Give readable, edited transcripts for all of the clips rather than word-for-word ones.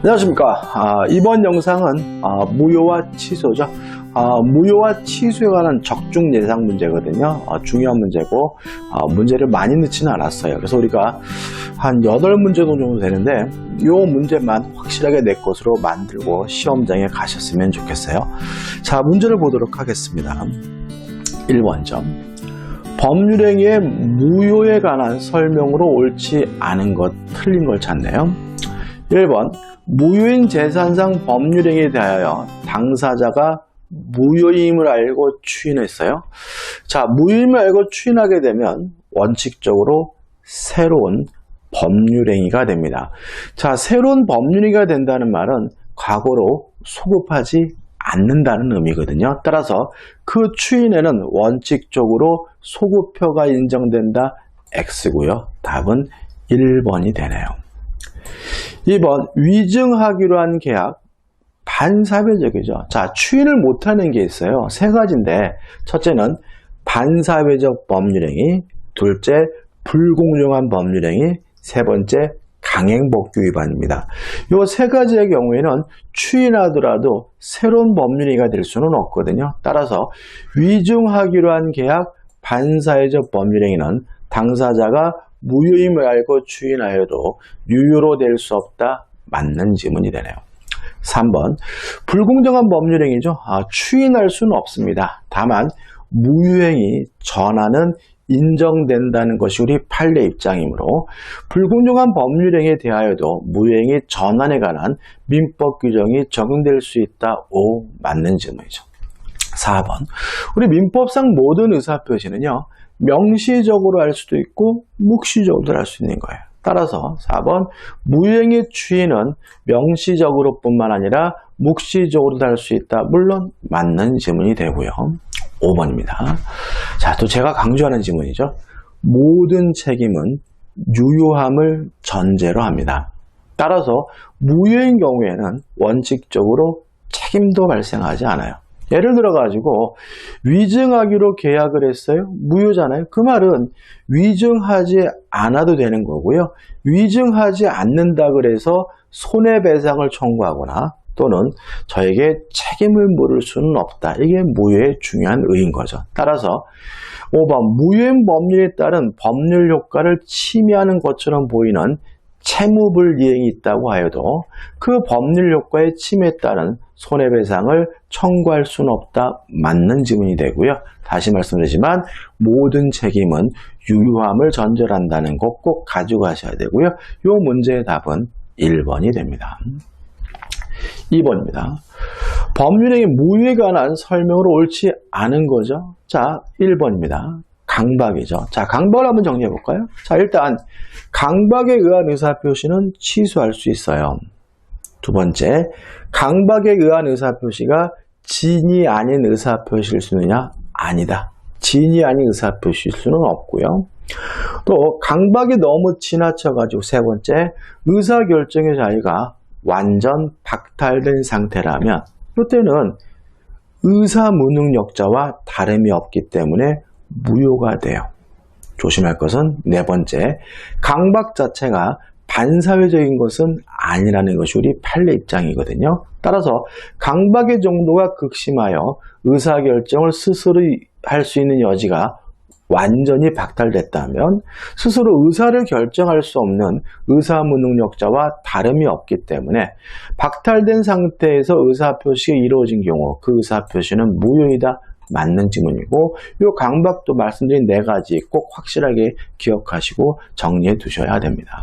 안녕하십니까. 이번 영상은 무효와 취소죠. 무효와 취소에 관한 적중 예상 문제거든요. 중요한 문제고 문제를 많이 넣지는 않았어요. 그래서 우리가 한 8문제 정도 되는데 이 문제만 확실하게 내 것으로 만들고 시험장에 가셨으면 좋겠어요. 자, 문제를 보도록 하겠습니다. 1번점. 법률행위의 무효에 관한 설명으로 옳지 않은 것, 틀린 걸 찾네요. 1번. 무효인 재산상 법률행위에 대하여 당사자가 무효임을 알고 추인했어요. 자, 무효임을 알고 추인하게 되면 원칙적으로 새로운 법률행위가 됩니다. 자, 새로운 법률행위가 된다는 말은 과거로 소급하지 않는다는 의미거든요. 따라서 그 추인에는 원칙적으로 소급표가 인정된다. X고요. 답은 1번이 되네요. 2번, 위증하기로 한 계약, 반사회적이죠. 자, 추인을 못하는 게 있어요. 세 가지인데, 첫째는 반사회적 법률행위, 둘째, 불공정한 법률행위, 세 번째, 강행법규 위반입니다. 이 세 가지의 경우에는 추인하더라도 새로운 법률행위가 될 수는 없거든요. 따라서 위증하기로 한 계약, 반사회적 법률행위는 당사자가 무효임을 알고 추인하여도 유효로 될 수 없다. 맞는 지문이 되네요. 3번. 불공정한 법률행위죠. 추인할 수는 없습니다. 다만 무효행위 전환은 인정된다는 것이 우리 판례 입장이므로 불공정한 법률행위에 대하여도 무효행위 전환에 관한 민법 규정이 적용될 수 있다. O. 맞는 지문이죠. 4번. 우리 민법상 모든 의사표시는요. 명시적으로 할 수도 있고 묵시적으로 할 수 있는 거예요. 따라서 4번 무효행위 추인은 명시적으로 뿐만 아니라 묵시적으로도 할 수 있다. 물론 맞는 지문이 되고요. 5번입니다. 자, 또 제가 강조하는 지문이죠. 모든 책임은 유효함을 전제로 합니다. 따라서 무효인 경우에는 원칙적으로 책임도 발생하지 않아요. 예를 들어 가지고 위증하기로 계약을 했어요. 무효잖아요. 그 말은 위증하지 않아도 되는 거고요. 위증하지 않는다 그래서 손해배상을 청구하거나 또는 저에게 책임을 물을 수는 없다. 이게 무효의 중요한 의의인 거죠. 따라서 5번 무효인 법률에 따른 법률 효과를 침해하는 것처럼 보이는 채무불이행이 있다고 하여도 그 법률 효과의 침해에 따른 손해배상을 청구할 수는 없다. 맞는 지문이 되고요. 다시 말씀드리지만 모든 책임은 유효함을 전제로 한다는 거 꼭 가지고 가셔야 되고요. 이 문제의 답은 1번이 됩니다. 2번입니다. 법률행위 무효에 관한 설명으로 옳지 않은 거죠. 자, 1번입니다. 강박이죠. 자, 강박을 한번 정리해 볼까요? 자, 일단 강박에 의한 의사표시는 취소할 수 있어요. 두 번째, 강박에 의한 의사표시가 진이 아닌 의사표시일 수 있느냐? 아니다. 진이 아닌 의사표시일 수는 없고요. 또 강박이 너무 지나쳐가지고 세 번째, 의사결정의 자유가 완전 박탈된 상태라면 이때는 의사무능력자와 다름이 없기 때문에 무효가 돼요. 조심할 것은 네 번째, 강박 자체가 반사회적인 것은 아니라는 것이 우리 판례 입장이거든요. 따라서 강박의 정도가 극심하여 의사결정을 스스로 할 수 있는 여지가 완전히 박탈됐다면 스스로 의사를 결정할 수 없는 의사무능력자와 다름이 없기 때문에 박탈된 상태에서 의사표시가 이루어진 경우 그 의사표시는 무효이다. 맞는 지문이고 이 강박도 말씀드린 네 가지 꼭 확실하게 기억하시고 정리해 두셔야 됩니다.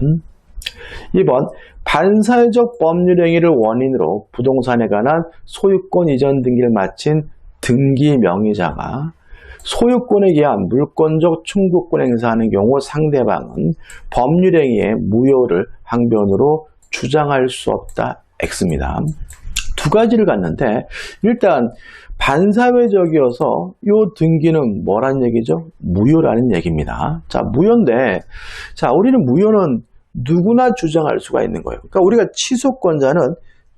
2번 반사회적 법률행위를 원인으로 부동산에 관한 소유권 이전 등기를 마친 등기 명의자가 소유권에 의한 물권적 충족권 행사하는 경우 상대방은 법률행위의 무효를 항변으로 주장할 수 없다. X입니다. 두 가지를 갖는데 일단 반사회적이어서 이 등기는 뭐란 얘기죠? 무효라는 얘기입니다. 자, 무효인데 자, 우리는 무효는 누구나 주장할 수가 있는 거예요. 그러니까 우리가 취소권자는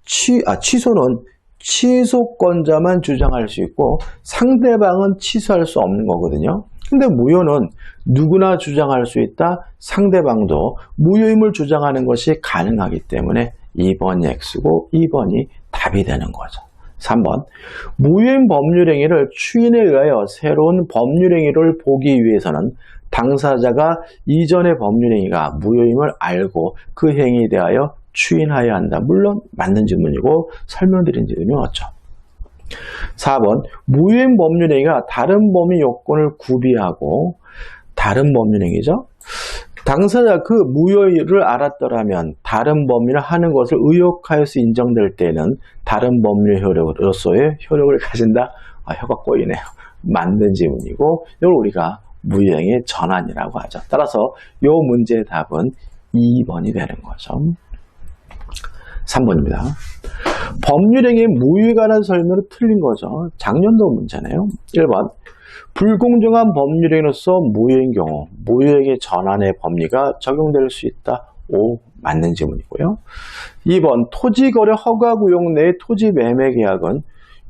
취소는 취소권자만 주장할 수 있고 상대방은 취소할 수 없는 거거든요. 근데 무효는 누구나 주장할 수 있다. 상대방도 무효임을 주장하는 것이 가능하기 때문에 2번이 X고 2번이 답이 되는 거죠. 3번, 무효인 법률행위를 추인에 의하여 새로운 법률행위를 보기 위해서는 당사자가 이전의 법률행위가 무효임을 알고 그 행위에 대하여 추인하여야 한다. 물론 맞는 질문이고 설명드린 질문이 맞죠. 4번, 무효인 법률행위가 다른 범위 요건을 구비하고 다른 법률행위죠. 당사자 그 무효를 알았더라면 다른 법률을 하는 것을 의혹하여서 인정될 때는 다른 법률 효력으로서의 효력을 가진다. 혀가 꼬이네요. 맞는 질문이고 이걸 우리가 무효행위의 전환이라고 하죠. 따라서 이 문제의 답은 2번이 되는 거죠. 3번입니다. 법률행위의 무효에 관한 설명으로 틀린 거죠. 작년도 문제네요. 1번, 불공정한 법률행위로서 무효인 경우 무효행위 전환의 법리가 적용될 수 있다. 5. 맞는 질문이고요. 2번, 토지거래 허가구역 내의 토지 매매 계약은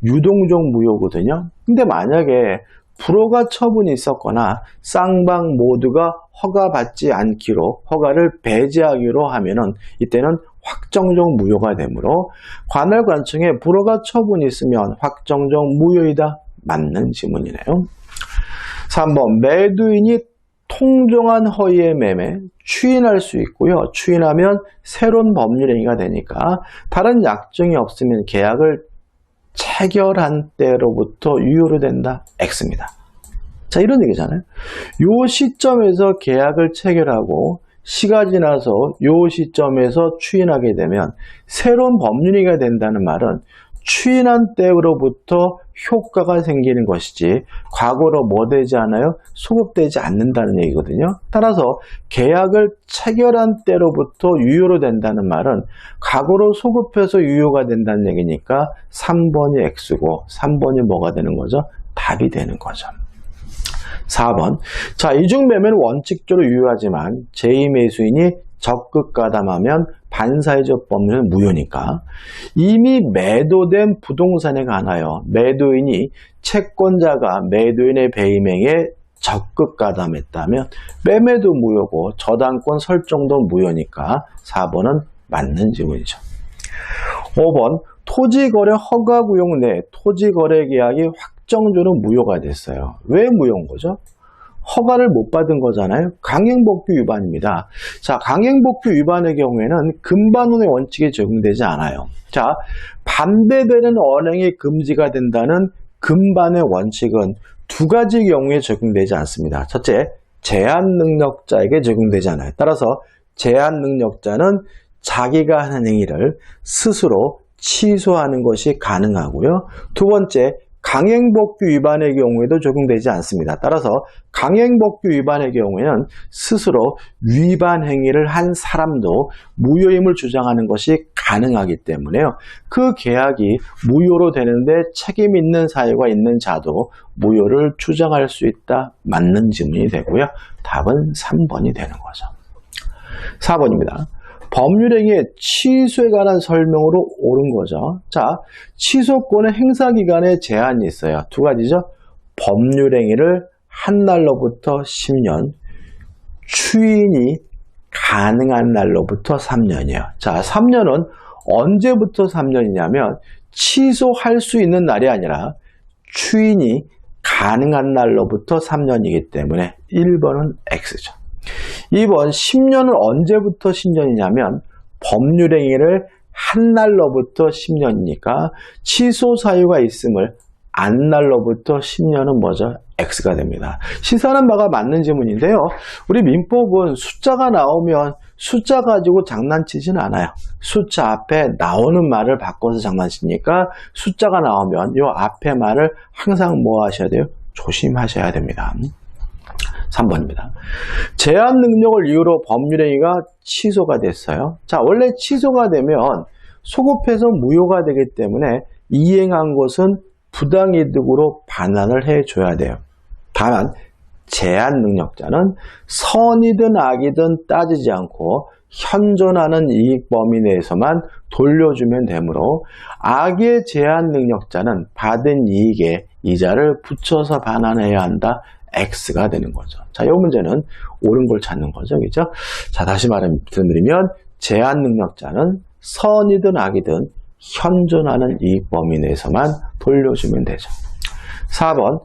유동적 무효거든요. 근데 만약에 불허가 처분이 있었거나 쌍방 모두가 허가받지 않기로 허가를 배제하기로 하면은 이때는 확정적 무효가 되므로 관할관청에 불허가 처분이 있으면 확정적 무효이다. 맞는 질문이네요. 3번, 매도인이 통정한 허위의 매매 추인할 수 있고요. 추인하면 새로운 법률행위가 되니까 다른 약정이 없으면 계약을 체결한 때로부터 유효로 된다. X입니다. 자, 이런 얘기잖아요. 요 시점에서 계약을 체결하고 시가 지나서 요 시점에서 추인하게 되면 새로운 법률행위가 된다는 말은 추인한 때로부터 효과가 생기는 것이지 과거로 뭐 되지 않아요? 소급되지 않는다는 얘기거든요. 따라서 계약을 체결한 때로부터 유효로 된다는 말은 과거로 소급해서 유효가 된다는 얘기니까 3번이 X고 3번이 뭐가 되는 거죠? 답이 되는 거죠. 4번, 자, 이중매매는 원칙적으로 유효하지만 제2매수인이 적극 가담하면 반사회적 법률은 무효니까 이미 매도된 부동산에 관하여 매도인이 채권자가 매도인의 배임행에 적극 가담했다면 매매도 무효고 저당권 설정도 무효니까 4번은 맞는 질문이죠. 5번, 토지거래 허가구역 내 토지거래 계약이 확정적으로 무효가 됐어요. 왜 무효인 거죠? 허가를 못 받은 거잖아요. 강행법규 위반입니다. 자, 강행법규 위반의 경우에는 금반원의 원칙이 적용되지 않아요. 자, 반대되는 언행이 금지가 된다는 금반의 원칙은 두 가지 경우에 적용되지 않습니다. 첫째, 제한 능력자에게 적용되지 않아요. 따라서 제한 능력자는 자기가 하는 행위를 스스로 취소하는 것이 가능하고요. 두 번째, 강행법규 위반의 경우에도 적용되지 않습니다. 따라서 강행법규 위반의 경우에는 스스로 위반 행위를 한 사람도 무효임을 주장하는 것이 가능하기 때문에요. 그 계약이 무효로 되는데 책임 있는 사유가 있는 자도 무효를 주장할 수 있다. 맞는 질문이 되고요. 답은 3번이 되는 거죠. 4번입니다. 법률행위의 취소에 관한 설명으로 옳은 거죠. 자, 취소권의 행사기간에 제한이 있어요. 두 가지죠. 법률행위를 한 날로부터 10년, 추인이 가능한 날로부터 3년이에요. 자, 3년은 언제부터 3년이냐면 취소할 수 있는 날이 아니라 추인이 가능한 날로부터 3년이기 때문에 1번은 X죠. 2번, 10년은 언제부터 10년이냐면 법률행위를 한 날로부터 10년이니까 취소 사유가 있음을 안 날로부터 10년은 뭐죠? X가 됩니다. 시사하는 바가 맞는 질문인데요. 우리 민법은 숫자가 나오면 숫자 가지고 장난치진 않아요. 숫자 앞에 나오는 말을 바꿔서 장난치니까 숫자가 나오면 이 앞에 말을 항상 뭐 하셔야 돼요? 조심하셔야 됩니다. 3번입니다. 제한 능력을 이유로 법률행위가 취소가 됐어요. 자, 원래 취소가 되면 소급해서 무효가 되기 때문에 이행한 것은 부당이득으로 반환을 해줘야 돼요. 다만 제한 능력자는 선이든 악이든 따지지 않고 현존하는 이익 범위 내에서만 돌려주면 되므로 악의 제한 능력자는 받은 이익에 이자를 붙여서 반환해야 한다. X가 되는 거죠. 자, 이 문제는 옳은 걸 찾는 거죠. 그죠? 자, 다시 말씀드리면 제한 능력자는 선이든 악이든 현존하는 이 범위 내에서만 돌려주면 되죠. 4번.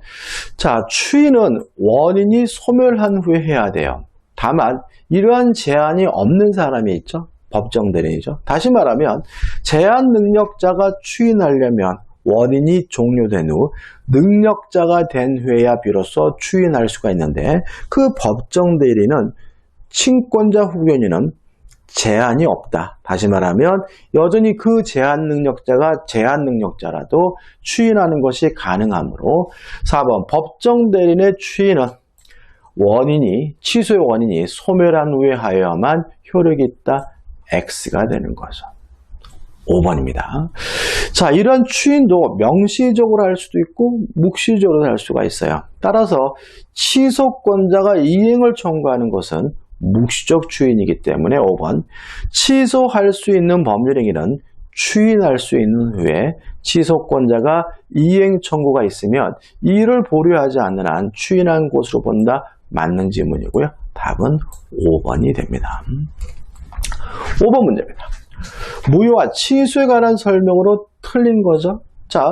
자, 추인은 원인이 소멸한 후에 해야 돼요. 다만 이러한 제한이 없는 사람이 있죠. 법정 대리인이죠. 다시 말하면 제한 능력자가 추인하려면 원인이 종료된 후 능력자가 된 후에야 비로소 추인할 수가 있는데 그 법정 대리인은 친권자 후견인은 제한이 없다. 다시 말하면 여전히 그 제한 능력자가 제한 능력자라도 추인하는 것이 가능하므로 4번 법정 대리인의 추인은 원인이 취소의 원인이 소멸한 후에 하여야만 효력이 있다. X가 되는 거죠. 5번입니다. 자, 이러한 추인도 명시적으로 할 수도 있고 묵시적으로 할 수가 있어요. 따라서 취소권자가 이행을 청구하는 것은 묵시적 추인이기 때문에 5번 취소할 수 있는 법률행위는 추인할 수 있는 후에 취소권자가 이행 청구가 있으면 이를 보류하지 않는 한 추인한 것으로 본다. 맞는 지문이고요. 답은 5번이 됩니다. 5번 문제입니다. 무효와 취소에 관한 설명으로 틀린 거죠. 자,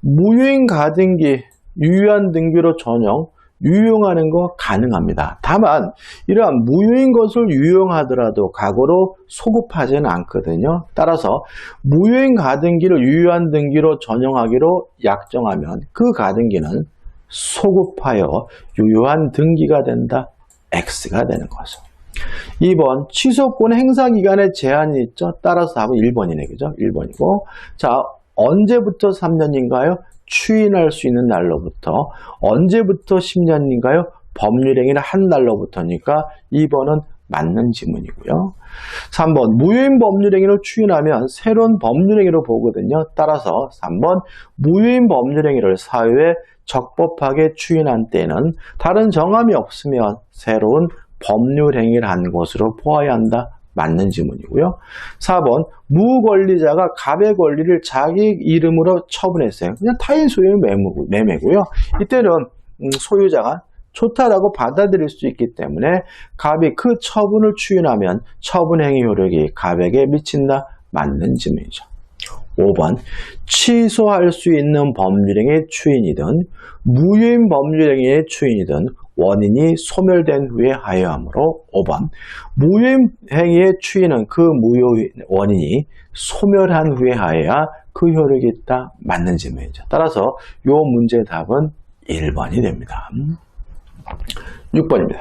무효인 가등기, 유효한 등기로 전용, 유용하는 거 가능합니다. 다만 이러한 무효인 것을 유용하더라도 과거로 소급하지는 않거든요. 따라서 무효인 가등기를 유효한 등기로 전용하기로 약정하면 그 가등기는 소급하여 유효한 등기가 된다. X가 되는 거죠. 2번 취소권 행사 기간에 제한이 있죠. 따라서 답은 1번이네. 그죠? 1번이고. 자, 언제부터 3년인가요? 추인할 수 있는 날로부터. 언제부터 10년인가요? 법률행위를 한 날로부터니까 2번은 맞는 지문이고요. 3번 무효인 법률행위로 추인하면 새로운 법률행위로 보거든요. 따라서 3번 무효인 법률행위를 사유에 적법하게 추인한 때는 다른 정함이 없으면 새로운 법률행위를 한 것으로 보아야 한다. 맞는 지문이고요. 4번 무권리자가 갑의 권리를 자기 이름으로 처분했어요. 그냥 타인 소유의 매매고요. 이때는 소유자가 좋다라고 받아들일 수 있기 때문에 갑이 그 처분을 추인하면 처분행위 효력이 갑에게 미친다. 맞는 지문이죠. 5번 취소할 수 있는 법률행위의 추인이든 무효인 법률행위의 추인이든 원인이 소멸된 후에 하여하므로 5번 무효인 행위의 추인은 그 무효 원인이 소멸한 후에 하여야 그 효력이 있다. 맞는 지문이죠. 따라서 이 문제의 답은 1번이 됩니다. 6번입니다.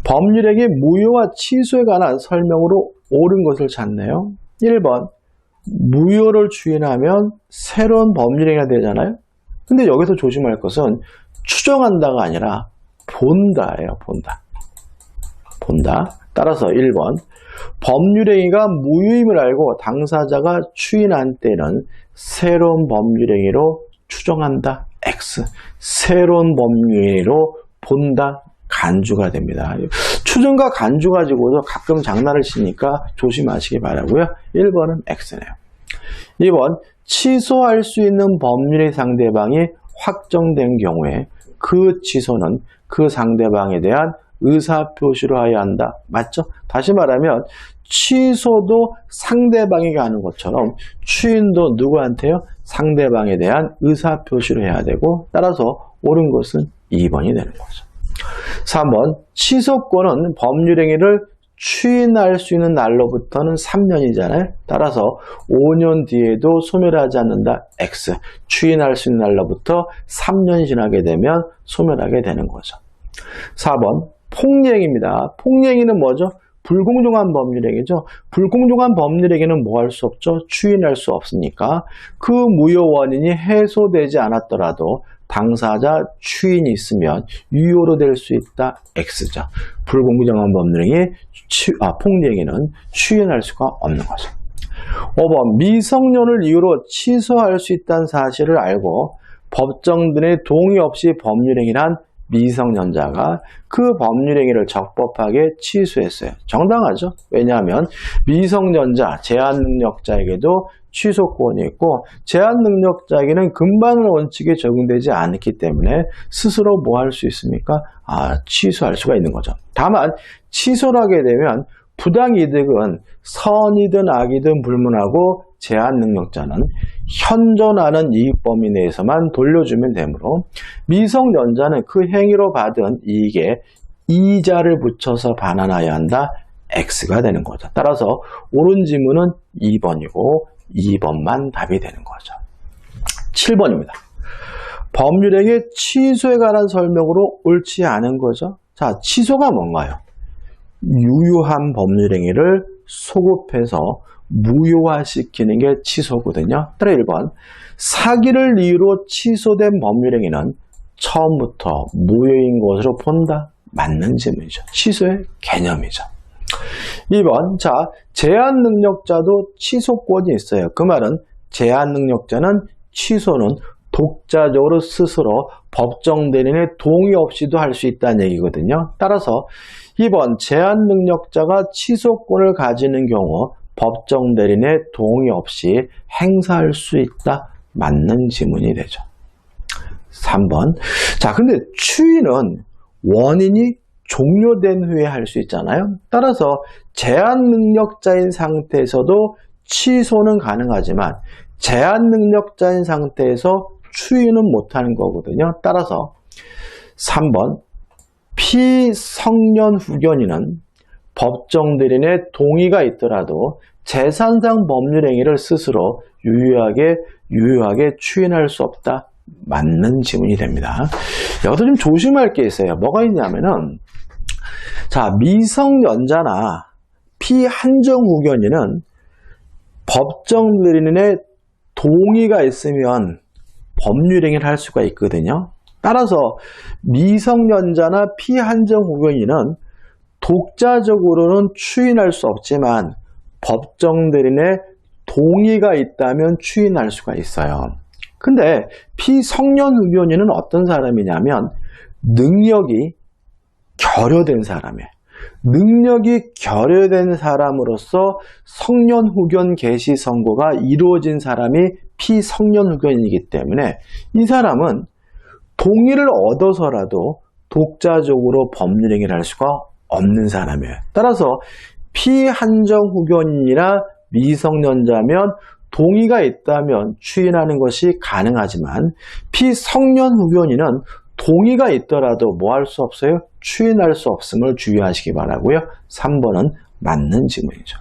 법률행위 무효와 취소에 관한 설명으로 옳은 것을 찾네요. 1번 무효를 추인하면 새로운 법률행위가 되잖아요. 근데 여기서 조심할 것은 추정한다가 아니라 본다예요. 본다. 따라서 1번 법률행위가 무효임을 알고 당사자가 추인한 때는 새로운 법률행위로 추정한다. X. 새로운 법률행위로 본다. 간주가 됩니다. 추정과 간주 가지고도 가끔 장난을 치니까 조심하시기 바라고요. 1번은 X네요. 2번 취소할 수 있는 법률의 상대방이 확정된 경우에 그 취소는 그 상대방에 대한 의사표시로 하여야 한다. 맞죠? 다시 말하면 취소도 상대방에게 하는 것처럼 추인도 누구한테요? 상대방에 대한 의사표시로 해야 되고 따라서 옳은 것은 2번이 되는 거죠. 3번 취소권은 법률행위를 추인할 수 있는 날로부터는 3년이잖아요. 따라서 5년 뒤에도 소멸하지 않는다. X. 추인할 수 있는 날로부터 3년이 지나게 되면 소멸하게 되는 거죠. 4번 폭리행위입니다. 폭리행위는 뭐죠? 불공정한 법률행위죠. 불공정한 법률행위는 뭐 할 수 없죠? 추인할 수 없으니까 그 무효 원인이 해소되지 않았더라도 당사자 추인이 있으면 유효로 될 수 있다. X죠. 불공정한 법률행위, 폭리행위는 추인할 수가 없는 거죠. 5번 미성년을 이유로 취소할 수 있다는 사실을 알고 법정들의 동의 없이 법률행위란 미성년자가 그 법률행위를 적법하게 취소했어요. 정당하죠. 왜냐하면 미성년자, 제한능력자에게도 취소권이 있고 제한능력자에게는 금반의 원칙이 적용되지 않기 때문에 스스로 뭐 할 수 있습니까? 취소할 수가 있는 거죠. 다만 취소를 하게 되면 부당이득은 선이든 악이든 불문하고 제한능력자는 현존하는 이익 범위 내에서만 돌려주면 되므로 미성년자는 그 행위로 받은 이익에 이자를 붙여서 반환하여야 한다. X가 되는 거죠. 따라서 옳은 지문은 2번이고 2번만 답이 되는 거죠. 7번입니다. 법률행위 취소에 관한 설명으로 옳지 않은 거죠. 자, 취소가 뭔가요? 유효한 법률행위를 소급해서 무효화시키는 게 취소거든요. 따라 1번, 사기를 이유로 취소된 법률행위는 처음부터 무효인 것으로 본다. 맞는 질문이죠. 취소의 개념이죠. 2번, 자, 제한능력자도 취소권이 있어요. 그 말은 제한능력자는 취소는 독자적으로 스스로 법정 대리인의 동의 없이도 할 수 있다는 얘기거든요. 따라서 2번, 제한능력자가 취소권을 가지는 경우 법정 대리인의 동의 없이 행사할 수 있다. 맞는 지문이 되죠. 3번, 자, 근데 추인은 원인이 종료된 후에 할 수 있잖아요. 따라서 제한능력자인 상태에서도 취소는 가능하지만 제한능력자인 상태에서 추인은 못하는 거거든요. 따라서 3번, 피성년 후견인은 법정 대리인의 동의가 있더라도 재산상 법률행위를 스스로 유효하게 추인할 수 없다. 맞는 지문이 됩니다. 여기서 좀 조심할 게 있어요. 뭐가 있냐면은, 자, 미성년자나 피한정 후견인은 법정 대리인의 동의가 있으면 법률행위를 할 수가 있거든요. 따라서 미성년자나 피한정 후견인은 독자적으로는 추인할 수 없지만 법정 대리인의 동의가 있다면 추인할 수가 있어요. 근데 피성년 후견인은 어떤 사람이냐면 능력이 결여된 사람이에요. 능력이 결여된 사람으로서 성년 후견 개시 선고가 이루어진 사람이 피성년 후견이기 때문에 이 사람은 동의를 얻어서라도 독자적으로 법률행위를 할 수가 없는 사람이에요. 따라서 피한정 후견인이나 미성년자면 동의가 있다면 추인하는 것이 가능하지만 피성년 후견인은 동의가 있더라도 뭐 할 수 없어요? 추인할 수 없음을 주의하시기 바라고요. 3번은 맞는 지문이죠.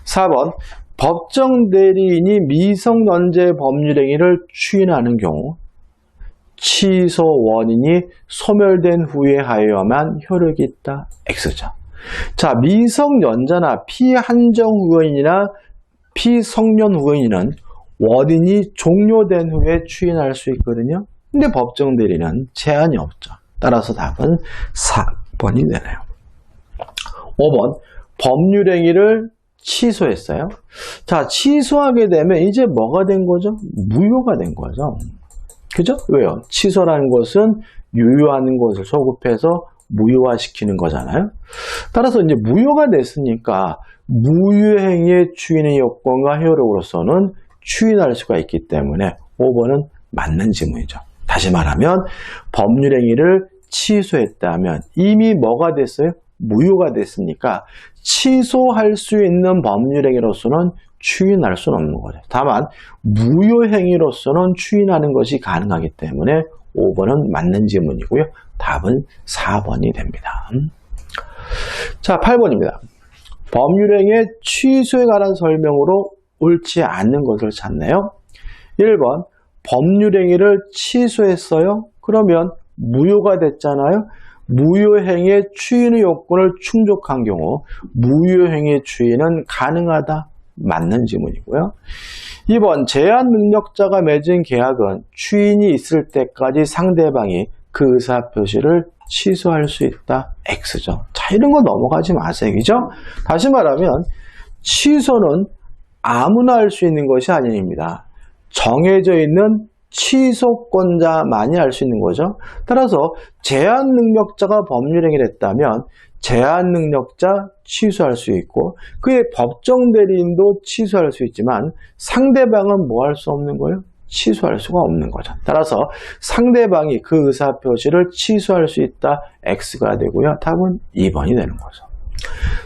4번, 법정 대리인이 미성년자의 법률행위를 추인하는 경우 취소 원인이 소멸된 후에 하여야만 효력이 있다. X죠. 자, 미성년자나 피한정 후견인이나 피성년 후견인은 원인이 종료된 후에 추인할 수 있거든요. 근데 법정 대리는 제한이 없죠. 따라서 답은 4번이 되네요. 5번, 법률행위를 취소했어요. 자, 취소하게 되면 이제 뭐가 된 거죠? 무효가 된 거죠. 그죠? 왜요? 취소라는 것은 유효한 것을 소급해서 무효화시키는 거잖아요. 따라서 이제 무효가 됐으니까 무효행위의 추인의 요건과 효력으로서는 추인할 수가 있기 때문에 5번은 맞는 지문이죠. 다시 말하면 법률행위를 취소했다면 이미 뭐가 됐어요? 무효가 됐으니까 취소할 수 있는 법률행위로서는 추인할 수는 없는 거죠. 다만 무효행위로서는 추인하는 것이 가능하기 때문에 5번은 맞는 지문이고요. 답은 4번이 됩니다. 자, 8번입니다. 법률행위의 취소에 관한 설명으로 옳지 않는 것을 찾네요. 1번, 법률행위를 취소했어요. 그러면 무효가 됐잖아요. 무효행위의 추인의 요건을 충족한 경우 무효행위의 추인은 가능하다. 맞는 지문이고요. 2번, 제한능력자가 맺은 계약은 추인이 있을 때까지 상대방이 그 의사표시를 취소할 수 있다. X죠. 자, 이런 거 넘어가지 마세요. 그죠? 다시 말하면 취소는 아무나 할 수 있는 것이 아닙니다. 정해져 있는 취소권자만이 할 수 있는 거죠. 따라서 제한능력자가 법률행위를 했다면 제한능력자 취소할 수 있고 그의 법정 대리인도 취소할 수 있지만 상대방은 뭐 할 수 없는 거예요? 취소할 수가 없는 거죠. 따라서 상대방이 그 의사표시를 취소할 수 있다. X가 되고요. 답은 2번이 되는 거죠.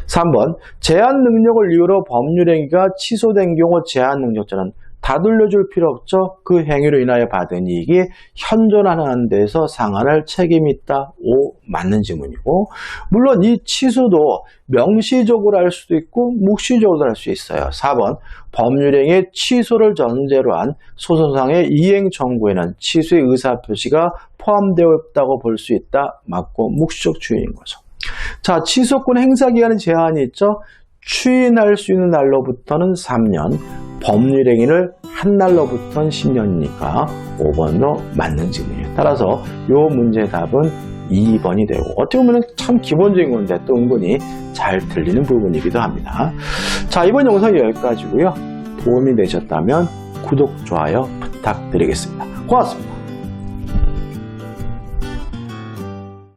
3번 제한 능력을 이유로 법률행위가 취소된 경우 제한 능력자는 다 돌려줄 필요 없죠. 그 행위로 인하여 받은 이익이 현존하는 데서 상환할 책임이 있다. 5. 맞는 지문이고, 물론 이 취소도 명시적으로 할 수도 있고 묵시적으로 할 수 있어요. 4번 법률행위 취소를 전제로 한 소송상의 이행 청구에는 취소의 의사표시가 포함되어 있다고 볼 수 있다. 맞고 묵시적 추인인 거죠. 자, 취소권 행사기간에 제한이 있죠. 추인할 수 있는 날로부터는 3년, 법률행위를 한 날로부터는 10년이니까 5번도 맞는 질문이에요. 따라서 이 문제의 답은 2번이 되고, 어떻게 보면 참 기본적인 건데 또 은근히 잘 들리는 부분이기도 합니다. 자, 이번 영상이 여기까지고요. 도움이 되셨다면 구독, 좋아요 부탁드리겠습니다. 고맙습니다.